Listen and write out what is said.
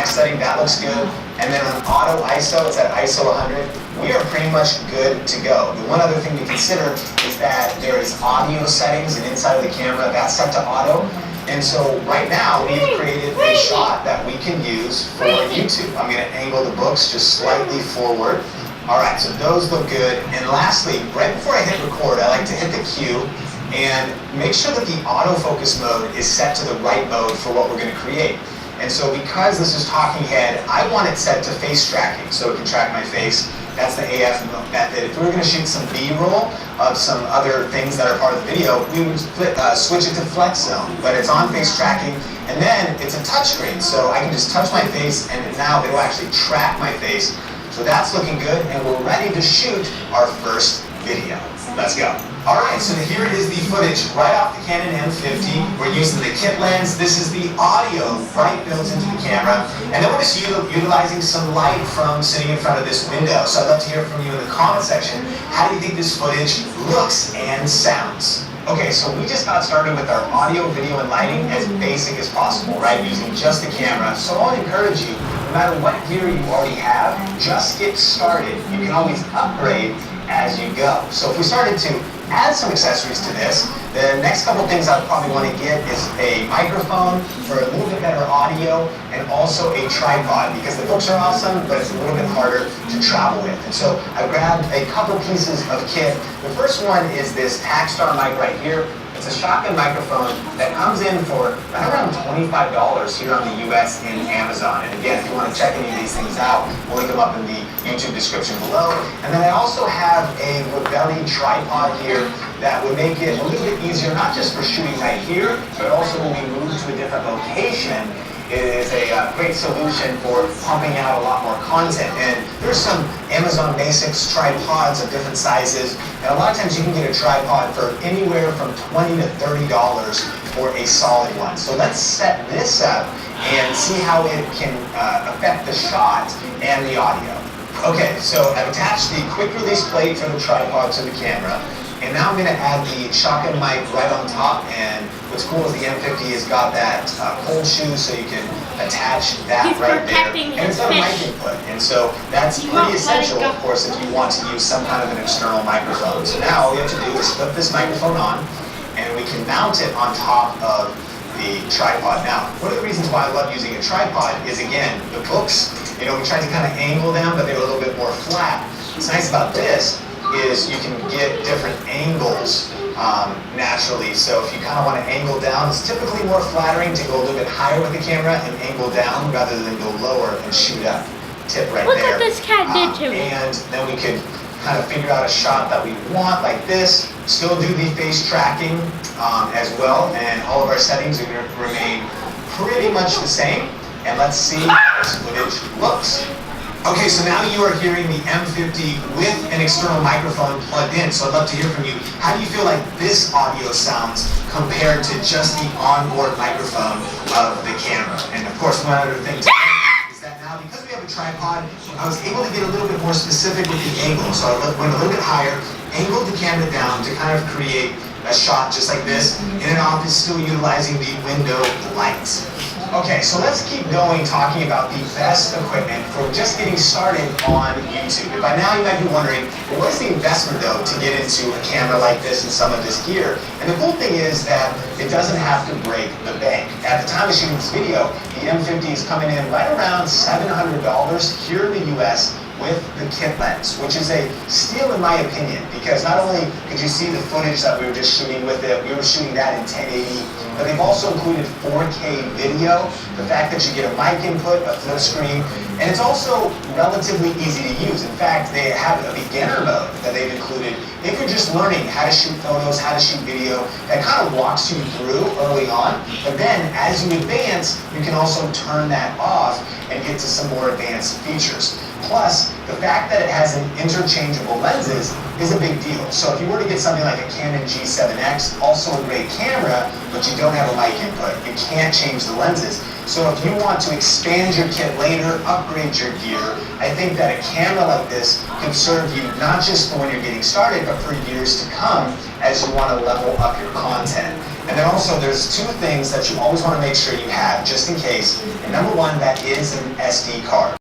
max setting, that looks good. And then on auto ISO, it's at ISO 100. We are pretty much good to go. The one other thing to consider is that there is audio settings and inside of the camera, that's set to auto. And so right now we've created a shot that we can use for YouTube. I'm going to angle the books just slightly forward. All right, so those look good. And lastly, right before I hit record, I like to hit the cue and make sure that the autofocus mode is set to the right mode for what we're going to create. And so because this is talking head, I want it set to face tracking so it can track my face. That's the AF method. If we were going to shoot some B-roll of some other things that are part of the video, we would switch it to flex zone, but it's on face tracking, and then it's a touch screen, so I can just touch my face and now it'll actually track my face. So that's looking good, and we're ready to shoot our first video. Let's go. Alright, so here is the footage right off the Canon M50. We're using the kit lens. This is the audio right built into the camera. And then we're just utilizing some light from sitting in front of this window. So I'd love to hear from you in the comment section. How do you think this footage looks and sounds? Okay, so we just got started with our audio, video, and lighting as basic as possible, right? Using just the camera. So I want to encourage you, no matter what gear you already have, just get started. You can always upgrade as you go. So if we started to add some accessories to this, the next couple things I'd probably want to get is a microphone for a little bit better audio, and also a tripod, because the books are awesome, but it's a little bit harder to travel with. And so I grabbed a couple pieces of kit. The first one is this Takstar mic right here. It's a shotgun microphone that comes in for right around $25 here on the US in Amazon. And again, if you want to check any of these things out, we'll link them up in the YouTube description below. And then I also have a Ravelli tripod here that would make it a little bit easier, not just for shooting right here, but also when we move to a different location. It is a great solution for pumping out a lot more content. And there's some Amazon Basics tripods of different sizes. And a lot of times you can get a tripod for anywhere from $20 to $30 for a solid one. So let's set this up and see how it can affect the shot and the audio. Okay, so I've attached the quick release plate for the tripod to the camera. And now I'm going to add the shotgun mic right on top, and what's cool is the M50 has got that cold shoe, so you can attach that right there. And it's got a mic input, and so that's pretty essential, of course, if you want to use some kind of an external microphone. So now all we have to do is flip this microphone on, and we can mount it on top of the tripod. Now, one of the reasons why I love using a tripod is, again, the books, we tried to kind of angle them, but they were a little bit more flat. What's nice about this is you can get different angles naturally. So if you kind of want to angle down, it's typically more flattering to go a little bit higher with the camera and angle down rather than go lower and shoot up. Tip right there. Look what this cat did to me. And then we could kind of figure out a shot that we want like this. Still do the face tracking as well, and all of our settings are going to remain pretty much the same. And let's see how this footage looks. Okay, so now you are hearing the M50 with an external microphone plugged in, so I'd love to hear from you. How do you feel like this audio sounds compared to just the onboard microphone of the camera? And of course, one other thing to note is that now, because we have a tripod, I was able to get a little bit more specific with the angle. So I went a little bit higher, angled the camera down to kind of create a shot just like this, in an office still utilizing the window lights. Okay, so let's keep going talking about the best equipment for just getting started on YouTube. And by now you might be wondering, well, what is the investment though to get into a camera like this and some of this gear? And the cool thing is that it doesn't have to break the bank. At the time of shooting this video, the M50 is coming in right around $700 here in the US with the kit lens, which is a steal in my opinion, because not only could you see the footage that we were just shooting with it, we were shooting that in 1080, but they've also included 4K video, the fact that you get a mic input, a flip screen, and it's also relatively easy to use. In fact, they have a beginner mode that they've included. If you're just learning how to shoot photos, how to shoot video, that kind of walks you through early on, but then as you advance, you can also turn that off and get to some more advanced features. Plus, the fact that it has an interchangeable lenses is a big deal. So if you were to get something like a Canon G7X, also a great camera, but you don't have a mic input, you can't change the lenses. So if you want to expand your kit later, upgrade your gear, I think that a camera like this could serve you not just for when you're getting started, but for years to come as you want to level up your content. And then also there's two things that you always want to make sure you have just in case. And number one, that is an SD card.